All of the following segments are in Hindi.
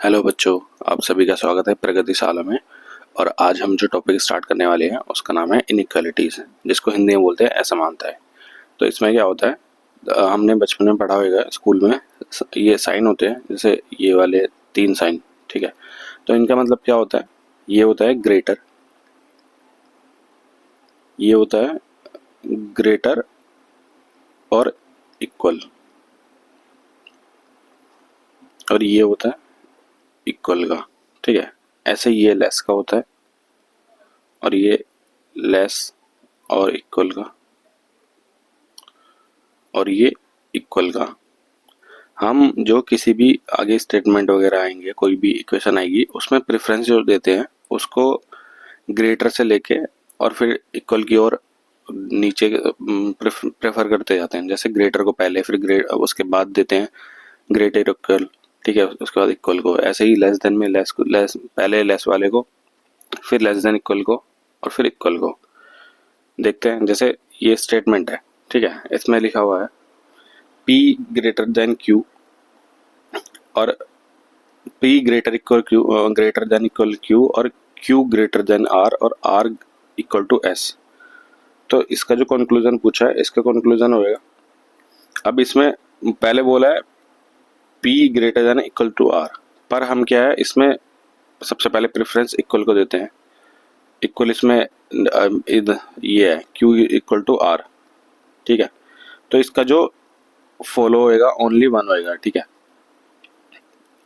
हेलो बच्चों, आप सभी का स्वागत है प्रगतिशाला में। और आज हम जो टॉपिक स्टार्ट करने वाले हैं उसका नाम है इनइक्वालिटीज़, जिसको हिंदी में बोलते हैं असमानताएं। तो इसमें क्या होता है, हमने बचपन में पढ़ा होगा स्कूल में। ये साइन होते हैं, जैसे ये वाले 3 साइन, ठीक है। तो इनका मतलब क्या होता है, ये होता है ग्रेटर, ये होता है ग्रेटर और इक्वल, और ये होता है इक्वल का, ठीक है। ऐसे ये लेस का होता है, और ये लेस और इक्वल का, और ये इक्वल का। हम जो किसी भी आगे स्टेटमेंट वगैरह आएंगे, कोई भी इक्वेशन आएगी, उसमें प्रेफरेंस जो देते हैं उसको ग्रेटर से लेके और फिर इक्वल की ओर नीचे प्रेफर करते जाते हैं। जैसे ग्रेटर को पहले, फिर उसके बाद देते हैं ग्रेटर इक्वल, ठीक है, उसके बाद इक्वल को। ऐसे ही लेस देन में लेस पहले लेस वाले को, फिर लेस देन इक्वल को, और फिर इक्वल को। देखते हैं, जैसे ये स्टेटमेंट है, ठीक है, इसमें लिखा हुआ है P ग्रेटर देन Q, और P greater than equal Q, और Q ग्रेटर देन R, और R इक्वल टू S। तो इसका जो कंक्लूजन पूछा है, इसका कंक्लूजन होएगा, अब इसमें पहले बोला है P greater than equal to R, पर हम क्या है, इसमें सबसे पहले प्रेफरेंस इक्वल को देते हैं। इक्वल इसमें ये है Q इक्वल टू R, ठीक है। तो इसका जो फॉलो होएगा ओनली वन होएगा, ठीक है।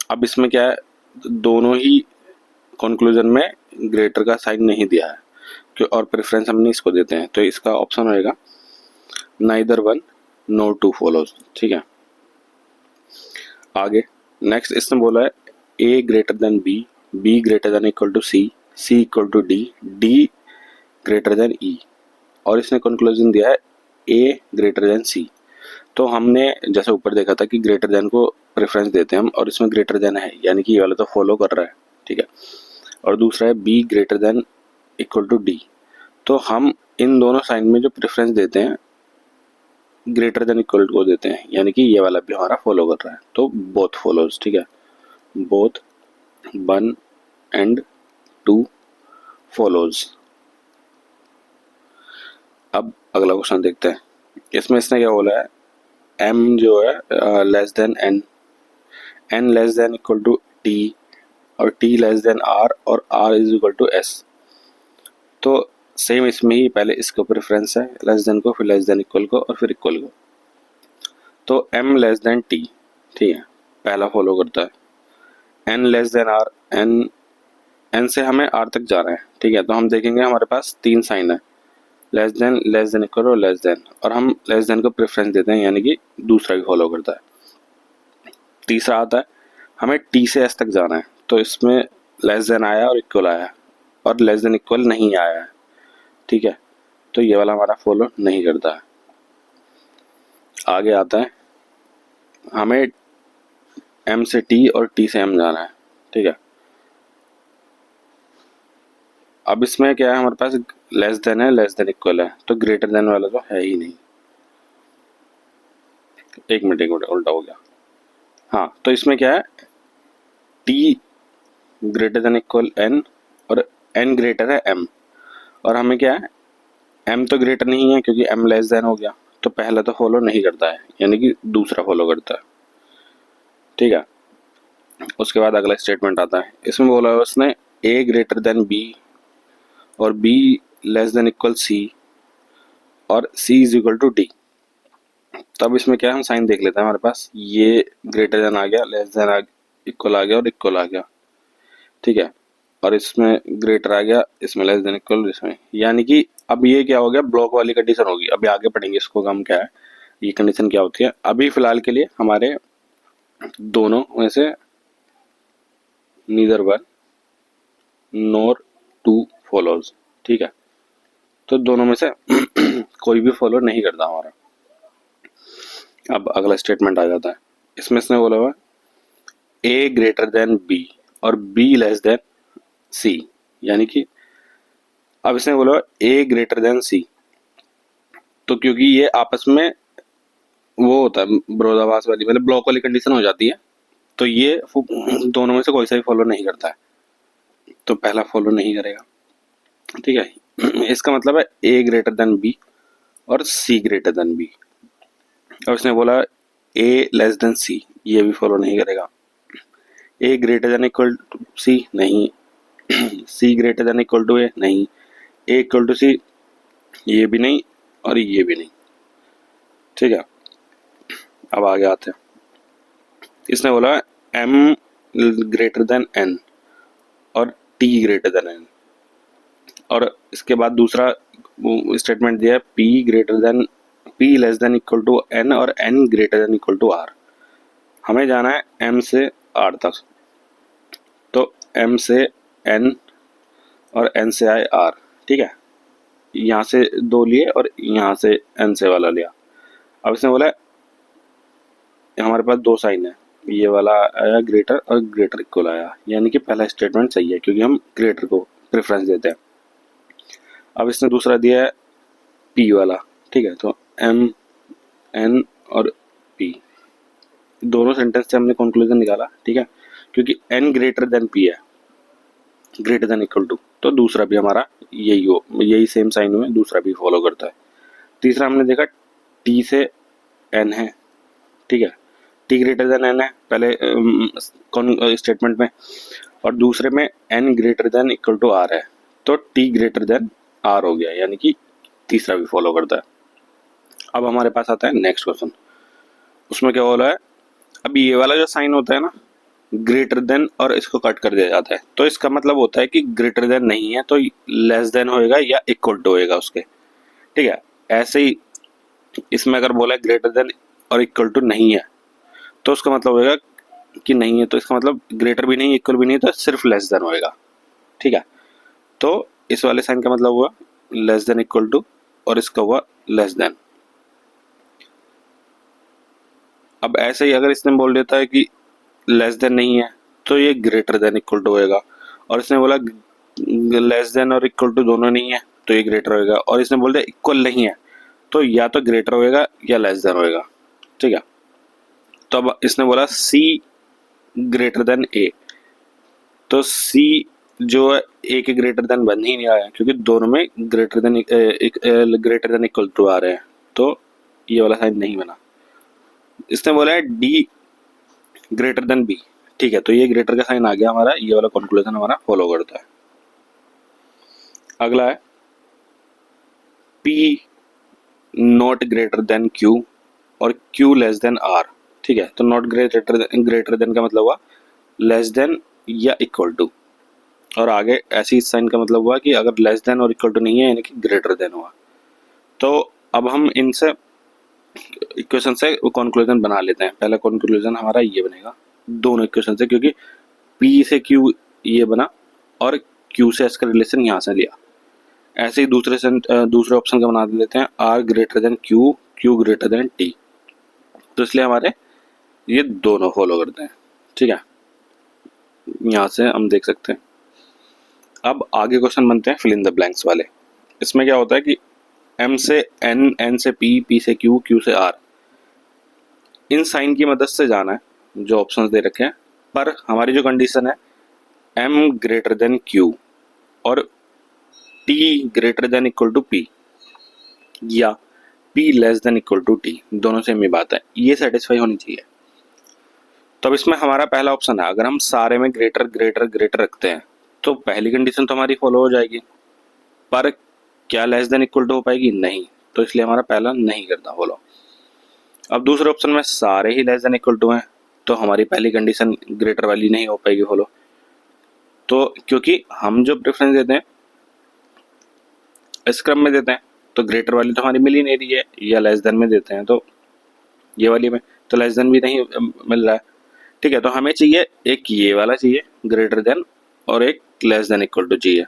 अब इसमें क्या है, दोनों ही कंक्लूजन में ग्रेटर का साइन नहीं दिया है, और प्रेफरेंस हमने इसको देते हैं, तो इसका ऑप्शन होएगा neither one no two follows, ठीक है। आगे नेक्स्ट इसने बोला है A greater than B, B greater than equal to C, C equal to D, D greater than E, और इसने कंक्लूजन दिया है ए ग्रेटर देन सी। तो हमने जैसे ऊपर देखा था कि ग्रेटर देन को प्रेफरेंस देते हैं हम, और इसमें ग्रेटर देन है, यानी कि ये वाला तो फॉलो कर रहा है, ठीक है। और दूसरा है B greater than equal to D. तो हम इन दोनों साइन में जो प्रेफरेंस देते हैं, ग्रेटर देन इक्वल को देते हैं, यानी कि ये वाला भी हमारा फॉलो कर रहा है, तो बोथ फॉलोज, ठीक है। Both 1 and 2 follows. अब अगला क्वेश्चन देखते हैं। इसमें इसने क्या बोला है, m जो है less than n, n less than equal to t, और t लेस देन r, और r is equal to s। तो सेम इसमें ही पहले इसको प्रेफरेंस है लेस देन को, फिर लेस देन इक्वल को, और फिर इक्वल को। तो m लेस देन t, ठीक है, पहला फॉलो करता है। n less than r, n से हमें r तक जाना है, ठीक है। तो हम देखेंगे हमारे पास 3 साइन है, लेस देन इक्वल और लेस देन, और हम लेस देन को प्रेफरेंस देते हैं, यानी कि दूसरा भी फॉलो करता है। तीसरा आता है हमें t से s तक जाना है, तो इसमें लेस देन आया और इक्वल आया, और लेस देन इक्वल नहीं आया है, ठीक है। तो ये वाला हमारा फॉलो नहीं करता है। आगे आता है हमें m से t और t से m जाना है, ठीक है। अब इसमें क्या है, हमारे पास लेस देन है, लेस देन इक्वल है, तो ग्रेटर देन वाला तो है ही नहीं। एक मिनट उल्टा हो गया। हाँ, तो इसमें क्या है, t greater than equal n, और n ग्रेटर है m, और हमें क्या है, m तो ग्रेटर नहीं है क्योंकि m लेस देन हो गया, तो पहला तो फॉलो नहीं करता है, यानी कि दूसरा फॉलो करता है, ठीक है। उसके बाद अगला स्टेटमेंट आता है, इसमें बोला है उसने a ग्रेटर देन b, और b less than equal c, और c is equal to d। तब इसमें क्या है, हम साइन देख लेते हैं। हमारे पास ये ग्रेटर देन आ गया, लेस देन इक्वल आ गया, और इक्वल आ गया, ठीक है। और इसमें ग्रेटर आ गया, इसमें लेस देन इक्वल, इसमें, यानी कि अब ये क्या हो गया, ब्लॉक वाली कंडीशन होगी। अभी आगे पढ़ेंगे इसको हम क्या है, ये कंडीशन क्या होती है। अभी फिलहाल के लिए हमारे दोनों में से neither one NOR to follows, ठीक है। तो दोनों में से कोई भी फॉलो नहीं करता हमारा। अब अगला स्टेटमेंट आ जाता है, इसमें इसने बोला हुआ ए ग्रेटर देन बी, और बी लेस देन सी, यानी कि अब इसने बोला ए ग्रेटर देन सी। तो क्योंकि ये आपस में वो होता है विरोधाभास वाली, मतलब ब्लॉक वाली कंडीशन हो जाती है, तो ये दोनों में से कोई सा भी फॉलो नहीं करता है, तो पहला फॉलो नहीं करेगा। ठीक है, इसका मतलब है ए ग्रेटर देन बी और सी ग्रेटर देन बी। और इसने बोला ए लेस देन सी, ये भी फॉलो नहीं करेगा। ए ग्रेटर देन इक्वल टू सी, नहीं। सी ग्रेटर देन इक्वल टू ए, नहीं। ए इक्वल टू सी, ये भी नहीं और ये भी नहीं। ठीक है, अब आगे आते हैं। इसने बोला एम ग्रेटर देन एन और टी ग्रेटर देन एन, और इसके बाद दूसरा स्टेटमेंट दिया है P less than equal to N और N greater than equal to R. हमें जाना है एम से आर तक, तो एम से एन और एन से आए आर। ठीक है, यहाँ से दो लिए और यहाँ से एन से वाला लिया। अब इसने बोला हमारे पास दो साइन है, ये वाला आया ग्रेटर और ग्रेटर इक्वल आया, यानी कि पहला स्टेटमेंट सही है क्योंकि हम ग्रेटर को प्रेफरेंस देते हैं। अब इसने दूसरा दिया है पी वाला। ठीक है, तो एम एन और पी, दोनों सेंटेंस से हमने कंक्लूजन निकाला। ठीक है, क्योंकि एन ग्रेटर देन पी है, ग्रेटर देन इक्वल टू, तो दूसरा भी हमारा यही सेम साइन हुए, दूसरा भी फॉलो करता है। तीसरा हमने देखा टी से एन है। ठीक है, टी ग्रेटर देन एन है पहले स्टेटमेंट में, और दूसरे में N greater than equal to R है, तो टी ग्रेटर देन आर हो गया, यानी कि तीसरा भी फॉलो करता है। अब हमारे पास आता है नेक्स्ट क्वेश्चन। उसमें क्या बोला है, अब ये वाला जो साइन होता है ना, ग्रेटर देन और इसको कट कर दिया जाता है, तो इसका मतलब होता है कि ग्रेटर देन नहीं है तो लेस देन होएगा या इक्वल टू होएगा उसके। ठीक है, ऐसे ही इसमें अगर बोला है ग्रेटर देन और इक्वल टू नहीं है, तो उसका मतलब होएगा कि नहीं है, तो इसका मतलब ग्रेटर भी नहीं इक्वल भी नहीं, तो सिर्फ लेस देन होएगा। ठीक है, तो इस वाले साइन का मतलब हुआ लेस देन इक्वल टू और इसका हुआ लेस देन। अब ऐसे ही अगर इसने बोल देता है कि लेस देन नहीं है, तो ये ग्रेटर देन इक्वल टू होएगा, और इसने बोला लेस देन और इक्वल टू दोनों नहीं है, तो ये ग्रेटर होएगा, और इसने बोल दिया इक्वल नहीं है, तो या तो ग्रेटर होएगा या लेस देन होएगा। ठीक है, तो अब इसने बोला सी ग्रेटर देन ए, तो सी जो है ए के ग्रेटर देन बन ही नहीं आया, क्योंकि दोनों में ग्रेटर देन इक्वल टू आ रहे हैं, तो ये वाला साइन नहीं बना। इसने बोला है डी ग्रेटर देन बी। ठीक है, तो ये ग्रेटर का साइन आ गया हमारा, ये वाला कंक्लूजन हमारा फॉलो करता है। अगला है P not greater than Q और क्यू लेस देन आर। ठीक है, तो नॉट ग्रेटर देन का मतलब हुआ लेस देन या इक्वल टू, और आगे ऐसी इस साइन का मतलब हुआ कि अगर लेस देन और इक्वल टू नहीं है यानी कि ग्रेटर देन हुआ। तो अब हम इनसे इक्वेशन से कंक्लूजन बना लेते हैं। पहला कंक्लूजन हमारा ये बनेगा दोनों इक्वेशन से, क्योंकि P से Q ये बना और Q से S का रिलेशन यहाँ से लिया। ऐसे ही दूसरे ऑप्शन का बना देते हैं R greater than Q, Q greater than T, तो इसलिए हमारे ये दोनों फॉलो करते हैं। ठीक है, यहाँ से हम देख सकते हैं। अब आगे क्वेश्चन बनते हैं फिल इन द ब्लैंक्स वाले। इसमें क्या होता है कि M से N, N से P, P से Q, Q से R, इन साइन की मदद से जाना है जो ऑप्शंस दे रखे हैं, पर हमारी जो कंडीशन है M ग्रेटर देन Q और T greater than equal to P या P less than equal to T, दोनों से मेरी बात है, ये सेटिस्फाई होनी चाहिए। तो अब इसमें हमारा पहला ऑप्शन है, अगर हम सारे में ग्रेटर ग्रेटर ग्रेटर रखते हैं तो पहली कंडीशन तो हमारी फॉलो हो जाएगी, पर क्या लेस देन इक्वल टू हो पाएगी? नहीं, तो इसलिए हमारा पहला नहीं करता फॉलो। अब दूसरे ऑप्शन में सारे ही लेस देन इक्वल टू हैं, तो हमारी पहली कंडीशन ग्रेटर वाली नहीं हो पाएगी फॉलो, तो क्योंकि हम जो प्रेफरेंस देते हैं इस क्रम में देते हैं, तो ग्रेटर वाली तो हमारी मिल ही नहीं रही है, या लेस देन में देते हैं तो ये वाली में तो लेस देन भी नहीं मिल रहा है। ठीक है, तो हमें चाहिए एक ये वाला चाहिए ग्रेटर देन और एक लेस देन इक्वल टू चाहिए।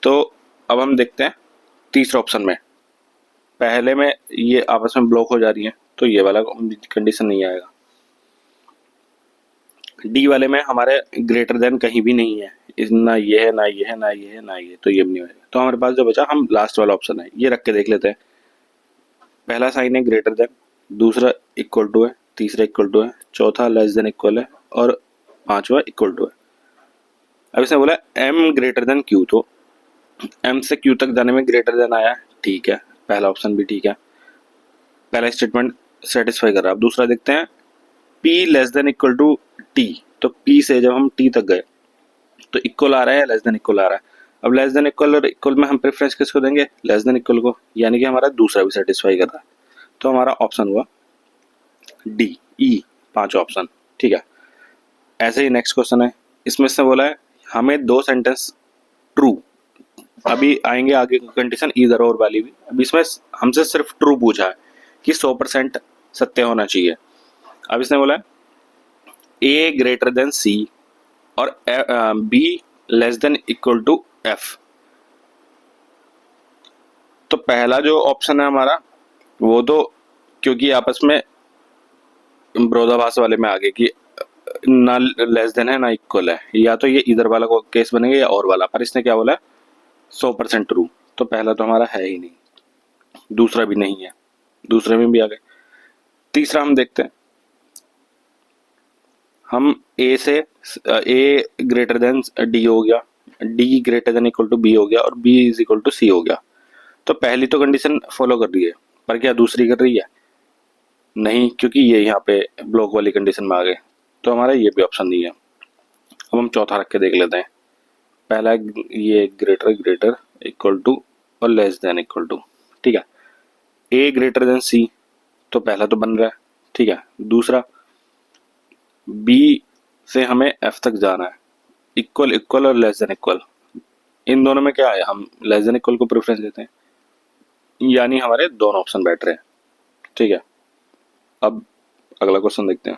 तो अब हम देखते हैं तीसरा ऑप्शन में, पहले में ये आपस में ब्लॉक हो जा रही है, तो ये वाला कंडीशन नहीं आएगा। डी वाले में हमारे ग्रेटर देन कहीं भी नहीं है, ना ये है ना ये है ना ये है ना ये, तो ये भी नहीं होगा। तो हमारे पास जो बचा हम लास्ट वाला ऑप्शन है ये रख के देख लेते हैं। पहला साइन है ग्रेटर देन, दूसरा इक्वल टू है, तीसरा इक्वल टू है, चौथा लेस देन इक्वल है और पांचवा इक्वल टू है। अब इसने बोला m ग्रेटर देन q, तो m से q तक जाने में ग्रेटर देन आया, ठीक है, पहला ऑप्शन भी ठीक है, पहला स्टेटमेंट सेटिस्फाई कर रहा है। अब दूसरा देखते हैं, p less than equal to t, तो p से जब हम t तक गए तो इक्वल आ रहा है या लेस देन इक्वल आ रहा है। अब लेस देन इक्वल और इक्वल में हम प्रेफरेंस किसको देंगे, लेस देन इक्वल को, यानी कि हमारा दूसरा भी सेटिस्फाई कर रहा है, तो हमारा ऑप्शन हुआ डी ई, पांच ऑप्शन, ठीक है। ऐसे ही नेक्स्ट क्वेश्चन है, इसमें इसने बोला है हमें दो सेंटेंस ट्रू, अभी आएंगे आगे कंडीशन इधर और वाली भी, अभी इसमें हमसे सिर्फ ट्रू पूछा है कि 100% सत्य होना चाहिए। अब इसने बोला ए ग्रेटर देन सी और B less than equal to F. तो पहला जो ऑप्शन है हमारा वो तो क्योंकि आपस में विरोधाभास वाले में आगे कि ना लेस देन है ना इक्वल है, या तो ये इधर वाला को केस बनेगा या और वाला, पर इसने क्या बोला 100% ट्रू, तो पहला तो हमारा है ही नहीं, दूसरा भी नहीं है, दूसरे में भी आ गए। तीसरा हम देखते हैं, हम ए से ए ग्रेटर देन डी हो गया, D greater than equal to B हो गया और B is equal to C हो गया। तो पहली तो कंडीशन फॉलो कर रही है, पर क्या दूसरी कर रही है, नहीं, क्योंकि ये यहाँ पे ब्लॉक वाली कंडीशन में आ गए, तो हमारा ये भी ऑप्शन नहीं है। अब हम चौथा रख के देख लेते हैं, पहला ये ग्रेटर ग्रेटर इक्वल टू और लेस देन इक्वल टू, ठीक है, ए ग्रेटर देन सी, तो पहला तो बन रहा है, ठीक है। दूसरा बी से हमें एफ तक जाना है, इक्वल इक्वल और लेस देन इक्वल, इन दोनों में क्या है, हम लेस देन इक्वल को प्रेफरेंस देते हैं, यानी हमारे दोनों ऑप्शन बैठ रहे हैं, ठीक है। अब अगला क्वेश्चन देखते हैं,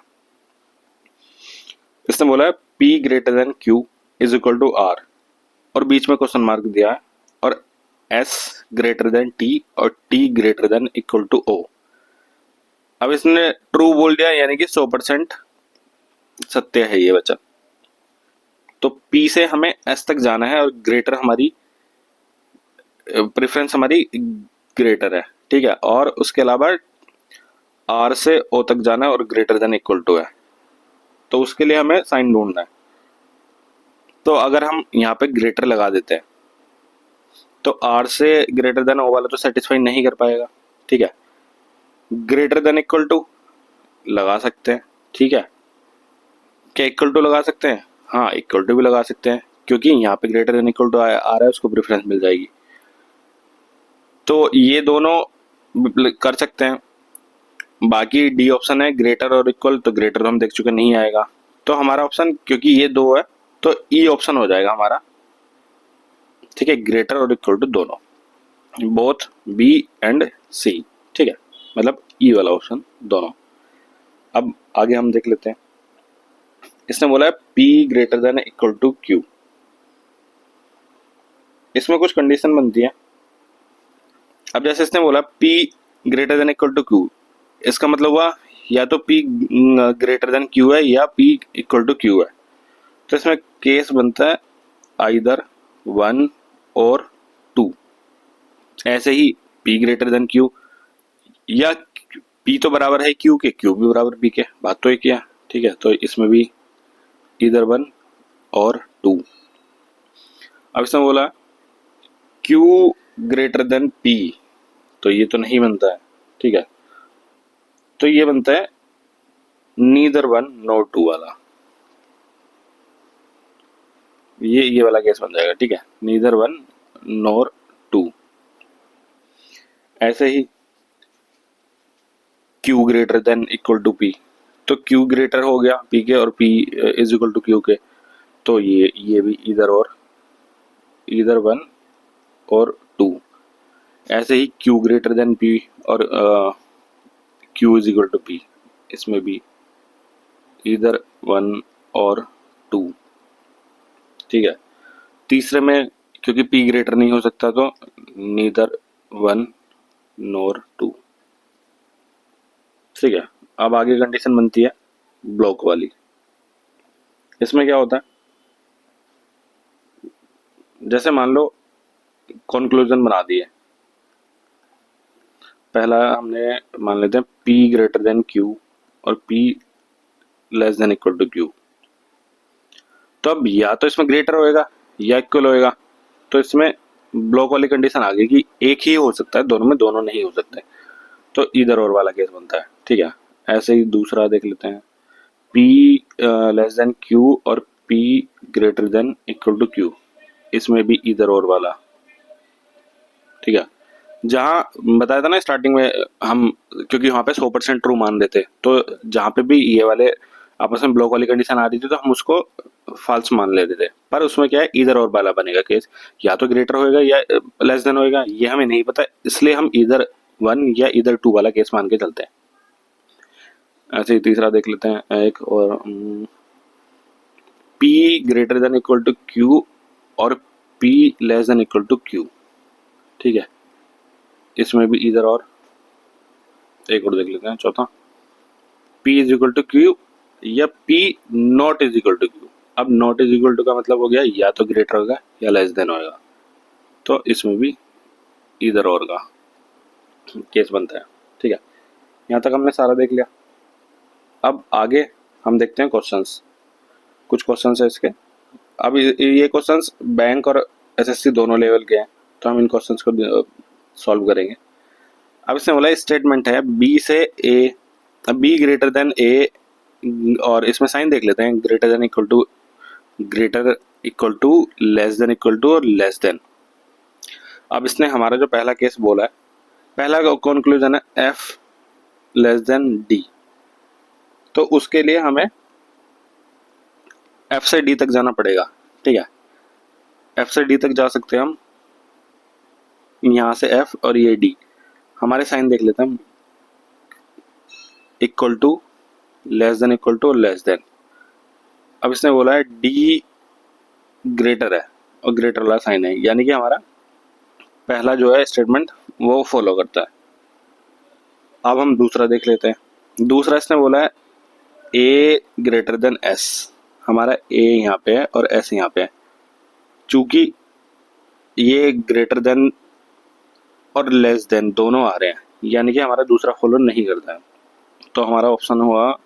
इसने बोला है P greater than Q is equal to R और बीच में क्वेश्चन मार्क दिया है, और S ग्रेटर देन T और T greater than equal to O। अब इसने ट्रू बोल दिया, यानी कि 100% सत्य है ये वचन, तो P से हमें S तक जाना है और ग्रेटर हमारी प्रेफरेंस हमारी ग्रेटर है, ठीक है, और उसके अलावा R से O तक जाना है और ग्रेटर देन इक्वल टू है, तो उसके लिए हमें साइन ढूंढना है। तो अगर हम यहाँ पे ग्रेटर लगा देते हैं तो R से ग्रेटर देन O वाला तो सेटिस्फाई नहीं कर पाएगा, ठीक है। ग्रेटर देन इक्वल टू लगा सकते हैं, ठीक है, क्या इक्वल टू लगा सकते हैं, हाँ इक्वल टू भी लगा सकते हैं, क्योंकि यहाँ पे ग्रेटर देन इक्वल टू आ रहा है, उसको प्रेफरेंस मिल जाएगी, तो ये दोनों कर सकते हैं। बाकी डी ऑप्शन है ग्रेटर और इक्वल, तो ग्रेटर तो हम देख चुके नहीं आएगा, तो हमारा ऑप्शन क्योंकि ये दो है तो ई ऑप्शन हो जाएगा हमारा, ठीक है, ग्रेटर और इक्वल टू दोनों, बोथ बी एंड सी, ठीक है, मतलब ई वाला ऑप्शन दोनों। अब आगे हम देख लेते हैं, इसने बोला है P greater than equal to Q, इसमें कुछ कंडीशन बनती है। अब जैसे इसने बोला P greater than equal to Q, इसका मतलब हुआ या तो P ग्रेटर देन Q है या P इक्वल टू Q है, तो इसमें केस बनता है आइदर 1 और 2। ऐसे ही P ग्रेटर देन Q या P तो बराबर है Q के, Q भी बराबर P के, बात तो एक ही है, ठीक है, तो इसमें भी इधर 1 और 2। अब इसमें बोला Q ग्रेटर देन P, तो ये तो नहीं बनता है, ठीक है, तो ये बनता है नीदर 1 नॉर 2 वाला, ये वाला केस बन जाएगा, ठीक है, नीदर 1 नॉर 2। ऐसे ही Q greater than equal to P, तो Q ग्रेटर हो गया P के और P is equal to Q के, तो ये भी इधर 1 और 2। ऐसे ही Q ग्रेटर देन P और Q is equal to P, इसमें भी इधर 1 और 2, ठीक है। तीसरे में क्योंकि P ग्रेटर नहीं हो सकता तो नीदर 1 नॉर 2, ठीक है। अब आगे कंडीशन बनती है ब्लॉक वाली, इसमें क्या होता है, जैसे मान लो कंक्लूजन बना दिए, पहला हमने मान लेते हैं P ग्रेटर देन Q और P less than equal to Q, तो अब या तो इसमें ग्रेटर होएगा या इक्वल होएगा, तो इसमें ब्लॉक वाली कंडीशन आ गई कि एक ही हो सकता है, दोनों में दोनों नहीं हो सकते, तो इधर और वाला केस बनता है। ठीक है, ऐसे ही दूसरा देख लेते हैं, P लेस देन Q और P greater than equal to Q, इसमें भी इधर और वाला। ठीक है, जहां बताया था ना स्टार्टिंग में हम, क्योंकि वहां पे 100% ट्रू मान देते, तो जहां पे भी ये वाले आपस में ब्लॉक वाली कंडीशन आ रही थी तो हम उसको फॉल्स मान लेते थे, पर उसमें क्या है, इधर और वाला बनेगा केस, या तो ग्रेटर होएगा या लेस देन होएगा, ये हमें नहीं पता, इसलिए हम इधर 1 या इधर 2 वाला केस मान के चलते हैं। ऐसे ही तीसरा देख लेते हैं एक और, P greater than equal to Q और P less than equal to Q। ठीक है, इसमें भी इधर और, एक और देख लेते हैं चौथा, P is equal to Q या P not is equal to Q। अब नॉट इज इक्वल टू का मतलब हो गया या तो ग्रेटर होगा या लेस देन होगा, तो इसमें भी इधर और का केस बनता है। ठीक है, यहाँ तक हमने सारा देख लिया। अब आगे हम देखते हैं क्वेश्चंस, कुछ क्वेश्चंस है इसके। अब ये क्वेश्चंस बैंक और एसएससी दोनों लेवल के हैं, तो हम इन क्वेश्चंस को सॉल्व करेंगे। अब इसने बोला स्टेटमेंट है बी से A, B greater than A, और इसमें साइन देख लेते हैं, greater than equal to, greater equal to, less than equal to और लेस देन। अब इसने हमारा जो पहला केस बोला है, पहला कंक्लूजन है एफ लेस देन डी, तो उसके लिए हमें एफ से डी तक जाना पड़ेगा। ठीक है, एफ से डी तक जा सकते हैं हम, यहाँ से एफ और ये डी, हमारे साइन देख लेते हैं हम, equal to, less than equal to और लेस देन। अब इसने बोला है डी ग्रेटर है और ग्रेटर वाला साइन है, यानी कि हमारा पहला जो है स्टेटमेंट वो फॉलो करता है। अब हम दूसरा देख लेते हैं। दूसरा इसने बोला है ए ग्रेटर देन एस, हमारा ए यहाँ पे है और एस यहाँ पे है, चूंकि ये ग्रेटर देन और लेस देन दोनों आ रहे हैं, यानी कि हमारा दूसरा फॉलो नहीं करता है, तो हमारा ऑप्शन हुआ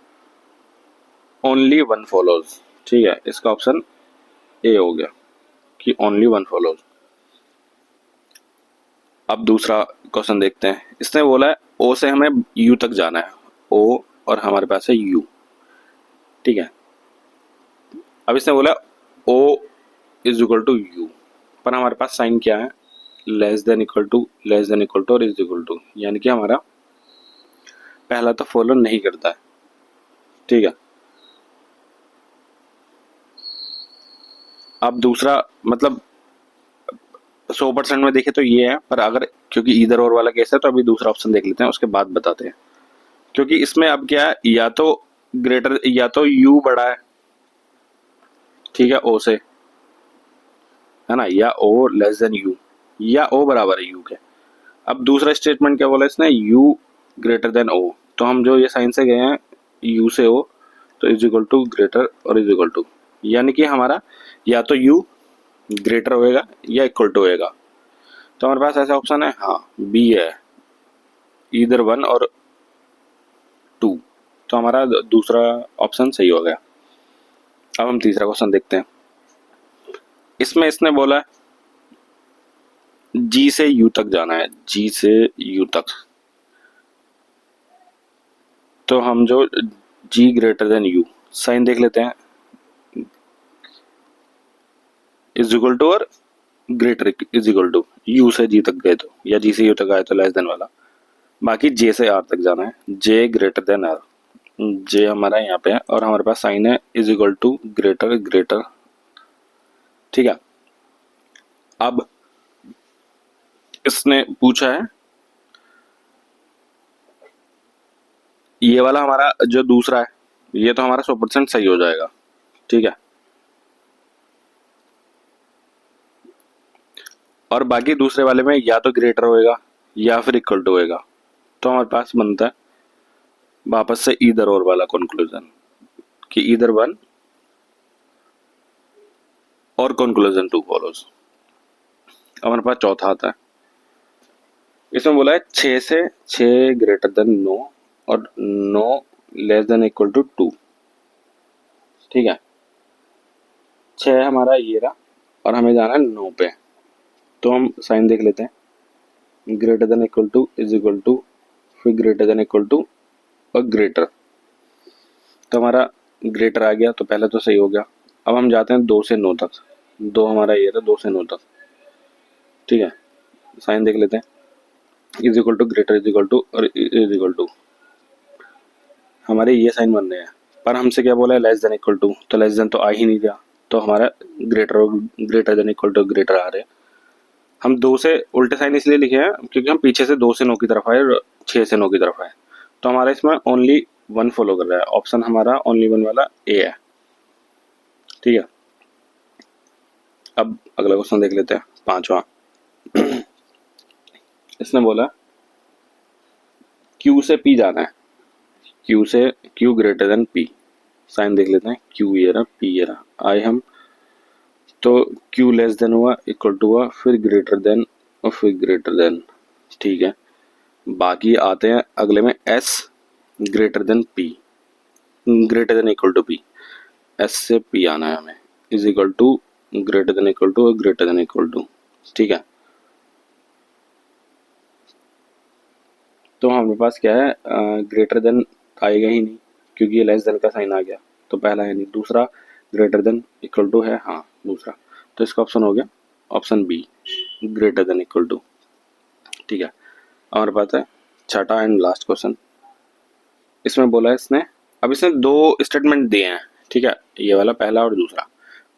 ओनली वन फॉलोज। ठीक है, इसका ऑप्शन ए हो गया कि ओनली वन फॉलोज। अब दूसरा क्वेश्चन देखते हैं। इसने बोला है ओ से हमें यू तक जाना है, ओ और हमारे पास है यू। ठीक है, अब इसने बोला O is equal to U, पर हमारे पास साइन क्या है, less than equal to, less than equal to और इज इक्वल टू, यानी कि हमारा पहला तो फॉलो नहीं करता है। ठीक है, अब दूसरा मतलब 100% में देखे तो ये है, पर अगर क्योंकि इधर और वाला केस है तो अभी दूसरा ऑप्शन देख लेते हैं, उसके बाद बताते हैं। क्योंकि इसमें अब क्या है, या तो ग्रेटर, या तो यू बड़ा है, ठीक है, ओ से, है ना, या ओ लेस देन यू, या ओ बराबर है यू के। अब दूसरा स्टेटमेंट क्या बोला इसने, यू ग्रेटर देन ओ, तो हम जो ये साइन से गए हैं यू से ओ, तो इज इक्वल टू ग्रेटर और इज इक्वल टू, यानी कि हमारा या तो यू ग्रेटर होएगा या इक्वल टू होएगा, तो हमारे पास ऐसा ऑप्शन है, हाँ बी है, इधर 1 और 2, तो हमारा दूसरा ऑप्शन सही हो गया। अब हम तीसरा क्वेश्चन देखते हैं। इसमें इसने बोला है जी से यू तक जाना है, जी से यू तक, तो हम जो G greater than U, sign देख लेते हैं, इज इक्वल टू और greater is equal to, U से जी तक गए तो, या जी से यू तक आए तो लेस देन वाला, बाकी जे से आर तक जाना है, J greater than R, J हमारा यहाँ पे है और हमारे पास साइन है is equal to greater greater. ठीक है, अब इसने पूछा है ये वाला हमारा जो दूसरा है, ये तो हमारा 100% सही हो जाएगा। ठीक है, और बाकी दूसरे वाले में या तो ग्रेटर होएगा या फिर इक्वल टू होएगा, तो हमारे पास बनता है वापस से इधर और वाला कंक्लूजन कि इधर 1 और कंक्लूजन 2 फॉलोज। अब हमारे पास चौथा आता है। इसमें बोला है 6 से 6 ग्रेटर देन 9 और 9 लेस देन इक्वल टू 2। ठीक है, 6 हमारा ये रहा और हमें जाना है 9 पे। तो हम साइन देख लेते हैं, greater than equal to is equal to, फिर ग्रेटर देन इक्वल टू और ग्रेटर। तो हमारा ग्रेटर आ गया तो पहले तो सही हो गया। अब हम जाते हैं 2 से 9 तक। 2 हमारा ये रहा, 2 से 9 तक, ठीक है। साइन देख लेते हैं, is equal to, greater is equal to और इज इक्वल टू, हमारे ये साइन बन रहे हैं। पर हमसे क्या बोला है, लेस देन इक्वल टू, तो लेस देन तो आ ही नहीं गया, तो हमारा greater than equal to greater आ रहे हैं। हम 2 से उल्टे साइन इसलिए लिखे हैं क्योंकि हम पीछे से 2 से 9 की तरफ आए और 6 से 9 की तरफ आए। तो हमारा इसमें ओनली 1 फॉलो कर रहा है, ऑप्शन हमारा ओनली 1 वाला ए है, ठीक है। अब अगला क्वेश्चन देख लेते हैं, 5वां। इसने बोला क्यू से पी जाना है, क्यू से, Q greater than P. Sign देख लेते हैं, क्यू ये रहा, पी ये रहा, आए हम तो क्यू लेस देन हुआ, इक्वल टू हुआ, फिर ग्रेटर देन और फिर ग्रेटर देन, ठीक है। बाकी आते हैं अगले में, S greater than P, greater than equal to P, S से पी आना है हमें, is equal to greater than equal to और ग्रेटर देन इक्वल टू, ठीक है। तो हमारे पास क्या है, ग्रेटर देन आएगा ही नहीं क्योंकि ये लेस देन का साइन आ गया, तो पहला है नहीं। दूसरा ग्रेटर देन इक्वल टू है, हाँ दूसरा, तो इसका ऑप्शन हो गया option B, greater than equal to, ठीक है। हमारे पास है छठा एंड लास्ट क्वेश्चन। इसमें बोला है इसने, अब इसने 2 स्टेटमेंट दिए हैं, ठीक है, ये वाला पहला और दूसरा।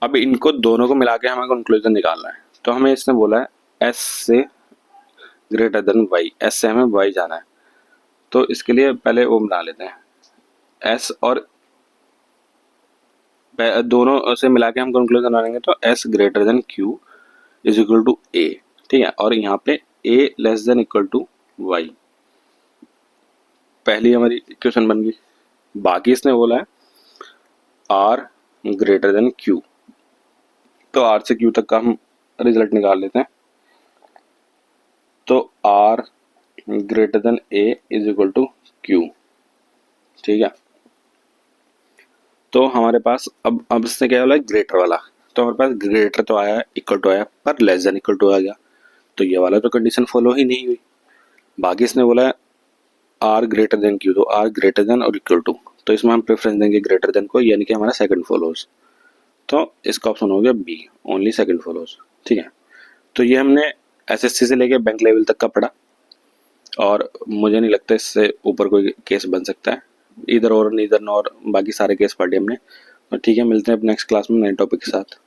अब इनको दोनों को मिला के हमें कंक्लूजन निकालना है। तो हमें इसने बोला है एस से ग्रेटर देन वाई, एस से हमें वाई जाना है। तो इसके लिए पहले वो बना लेते हैं, एस और दोनों से मिला के हम कंक्लूजन बनाएंगे। तो S greater than Q is equal to A, ठीक है। और यहाँ पे A less than equal to Y, पहली हमारी इक्वेशन बन गई। बाकी इसने बोला है आर ग्रेटर देन क्यू, तो आर से क्यू तक का हम रिजल्ट निकाल लेते हैं। तो R greater than A is equal to Q, ठीक है। तो हमारे पास अब इसने क्या बोला, ग्रेटर वाला। तो हमारे पास ग्रेटर तो आया, इक्वल टू आया, पर लेस देन इक्वल टू आ गया, तो ये वाला तो कंडीशन फॉलो ही नहीं हुई। बाकी इसने बोला है आर ग्रेटर देन क्यू, तो आर ग्रेटर देन और इक्वल टू, तो इसमें हम प्रेफरेंस देंगे ग्रेटर देन को, यानी कि हमारा सेकंड फॉलोज। तो इसका ऑप्शन हो गया बी, ओनली सेकंड फॉलोज, ठीक है। तो ये हमने एसएससी से लेके बैंक लेवल तक का पढ़ा और मुझे नहीं लगता इससे ऊपर कोई केस बन सकता है, इधर और नीदर नॉर, बाकी सारे केस पढ़े हमने। तो ठीक है, मिलते हैं नेक्स्ट क्लास में नए टॉपिक के साथ।